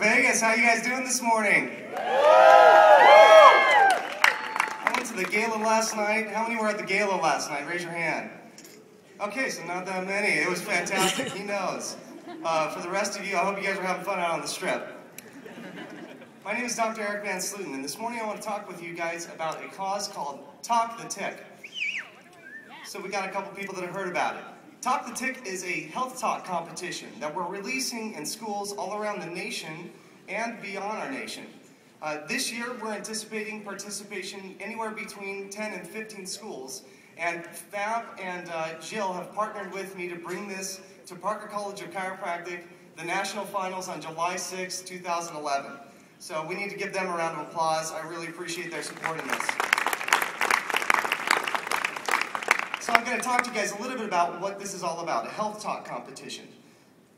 Vegas. How you guys doing this morning? I went to the gala last night. How many were at the gala last night? Raise your hand. Okay, so not that many. It was fantastic. He knows. For the rest of you, I hope you guys are having fun out on the strip. My name is Dr. Eric Van Sluten, and this morning I want to talk with you guys about a cause called Talk the Tick. So we got a couple people that have heard about it. Talk the Tick is a health talk competition that we're releasing in schools all around the nation and beyond our nation. This year we're anticipating participation anywhere between 10 and 15 schools, and Fab and Jill have partnered with me to bring this to Parker College of Chiropractic, the national finals on July 6, 2011. So we need to give them a round of applause. I really appreciate their support in this. So I'm going to talk to you guys a little bit about what this is all about, a health talk competition.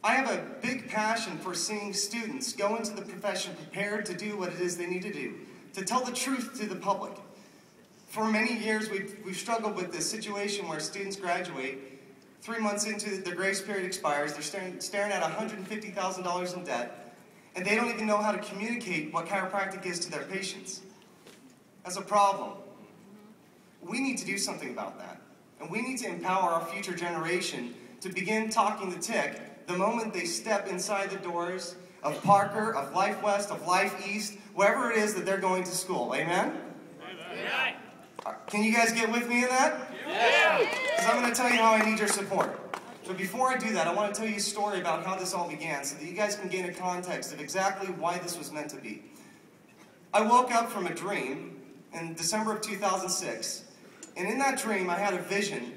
I have a big passion for seeing students go into the profession prepared to do what it is they need to do, to tell the truth to the public. For many years, we've struggled with this situation where students graduate, 3 months into their grace period expires, they're staring at $150,000 in debt, and they don't even know how to communicate what chiropractic is to their patients. That's a problem. We need to do something about that. And we need to empower our future generation to begin talking the tick the moment they step inside the doors of Parker, of Life West, of Life East, wherever it is that they're going to school. Amen? Amen. Can you guys get with me in that? Yeah. Because I'm going to tell you how I need your support. But before I do that, I want to tell you a story about how this all began so that you guys can gain a context of exactly why this was meant to be. I woke up from a dream in December of 2006, and in that dream I had a vision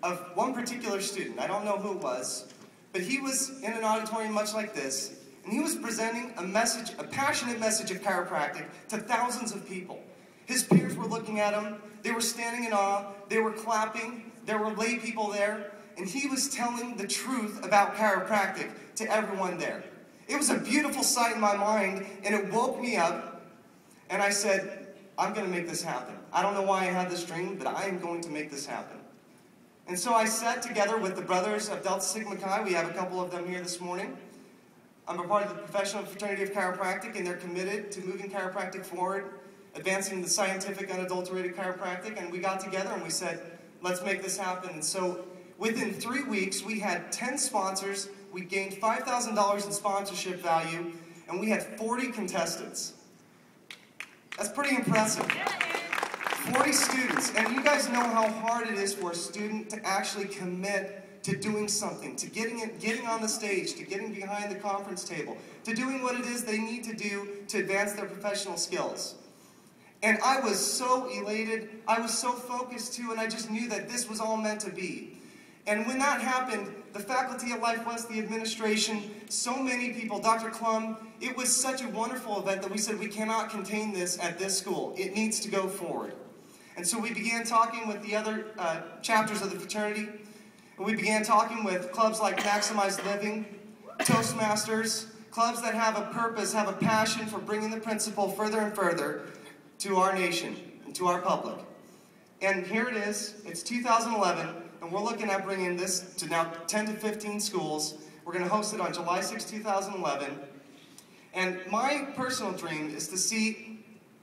of one particular student. I don't know who it was, but he was in an auditorium much like this, and he was presenting a message, a passionate message of chiropractic to thousands of people. His peers were looking at him, they were standing in awe, they were clapping, there were lay people there, and he was telling the truth about chiropractic to everyone there. It was a beautiful sight in my mind, and it woke me up, and I said, I'm going to make this happen. I don't know why I had this dream, but I am going to make this happen. And so I sat together with the brothers of Delta Sigma Chi. We have a couple of them here this morning. I'm a part of the Professional Fraternity of Chiropractic, and they're committed to moving chiropractic forward, advancing the scientific, unadulterated chiropractic, and we got together and we said, let's make this happen. And so within 3 weeks, we had 10 sponsors, we gained $5,000 in sponsorship value, and we had 40 contestants. That's pretty impressive. 40 students, and you guys know how hard it is for a student to actually commit to doing something, to getting on the stage, to getting behind the conference table, to doing what it is they need to do to advance their professional skills. And I was so elated, I was so focused too, and I just knew that this was all meant to be. And when that happened, the faculty at Life West, the administration, so many people, Dr. Klum, it was such a wonderful event that we said we cannot contain this at this school. It needs to go forward. And so we began talking with the other chapters of the fraternity, and we began talking with clubs like Maximized Living, Toastmasters, clubs that have a purpose, have a passion for bringing the principle further and further to our nation and to our public. And here it is, it's 2011, and we're looking at bringing this to now 10 to 15 schools. We're going to host it on July 6, 2011. And my personal dream is to see,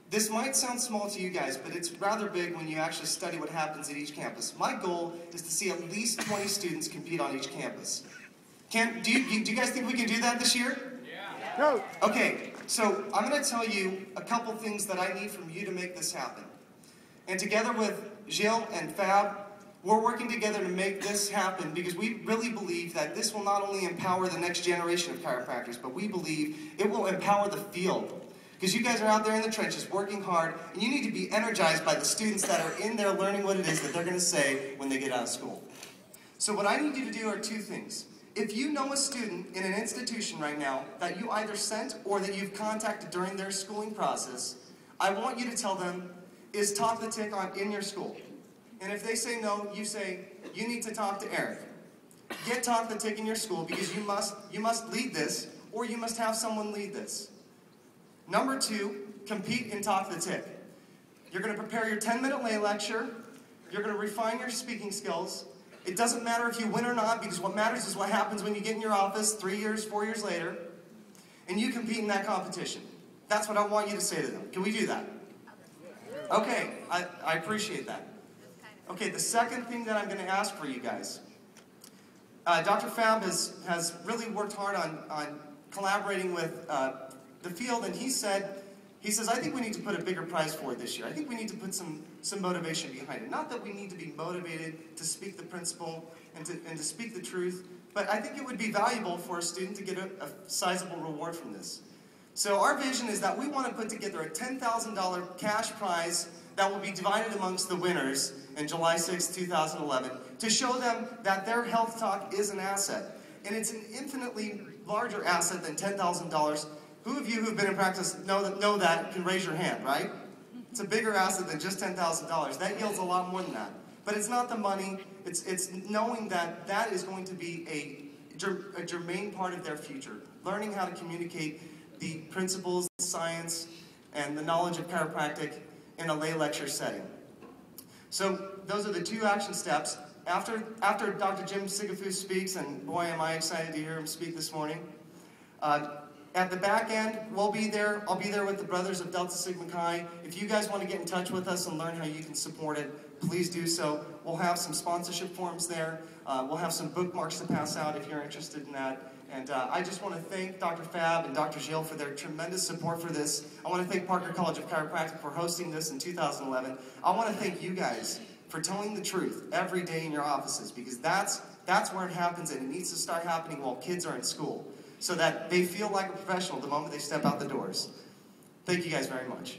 this might sound small to you guys, but it's rather big when you actually study what happens at each campus. My goal is to see at least 20 students compete on each campus. Do you guys think we can do that this year? Yeah. No. Okay, so I'm going to tell you a couple things that I need from you to make this happen. And together with Jill and Fab, we're working together to make this happen because we really believe that this will not only empower the next generation of chiropractors, but we believe it will empower the field. Because you guys are out there in the trenches working hard, and you need to be energized by the students that are in there learning what it is that they're going to say when they get out of school. So what I need you to do are two things. If you know a student in an institution right now that you either sent or that you've contacted during their schooling process, I want you to tell them, is Talk the Tick on in your school? And if they say no, you say, you need to talk to Eric. Get Talk the Tick in your school because you must lead this, or you must have someone lead this. Number 2, compete in Talk the Tick. You're going to prepare your 10-minute lay lecture. You're going to refine your speaking skills. It doesn't matter if you win or not, because what matters is what happens when you get in your office 3 years, 4 years later. and you compete in that competition. That's what I want you to say to them. Can we do that? Okay, I appreciate that. Okay, the second thing that I'm going to ask for you guys. Dr. Fab has really worked hard on collaborating with the field, and he says, I think we need to put a bigger prize for it this year. I think we need to put some motivation behind it. Not that we need to be motivated to speak the principle and to speak the truth, but I think it would be valuable for a student to get a sizable reward from this. So our vision is that we want to put together a $10,000 cash prize that will be divided amongst the winners in July 6, 2011, to show them that their health talk is an asset. And it's an infinitely larger asset than $10,000. Who of you who've been in practice know that can raise your hand, right? It's a bigger asset than just $10,000. That yields a lot more than that. But it's not the money. It's knowing that that is going to be a germane part of their future. Learning how to communicate the principles, science, and the knowledge of chiropractic in a lay lecture setting. So those are the 2 action steps. After Dr. Jim Sigafus speaks, and boy am I excited to hear him speak this morning, at the back end, we'll be there. I'll be there with the Brothers of Delta Sigma Chi. If you guys want to get in touch with us and learn how you can support it, please do so. We'll have some sponsorship forms there. We'll have some bookmarks to pass out if you're interested in that. And I just want to thank Dr. Fab and Dr. Gilles for their tremendous support for this. I want to thank Parker College of Chiropractic for hosting this in 2011. I want to thank you guys for telling the truth every day in your offices, because that's where it happens, and it needs to start happening while kids are in school, so that they feel like a professional the moment they step out the doors. Thank you guys very much.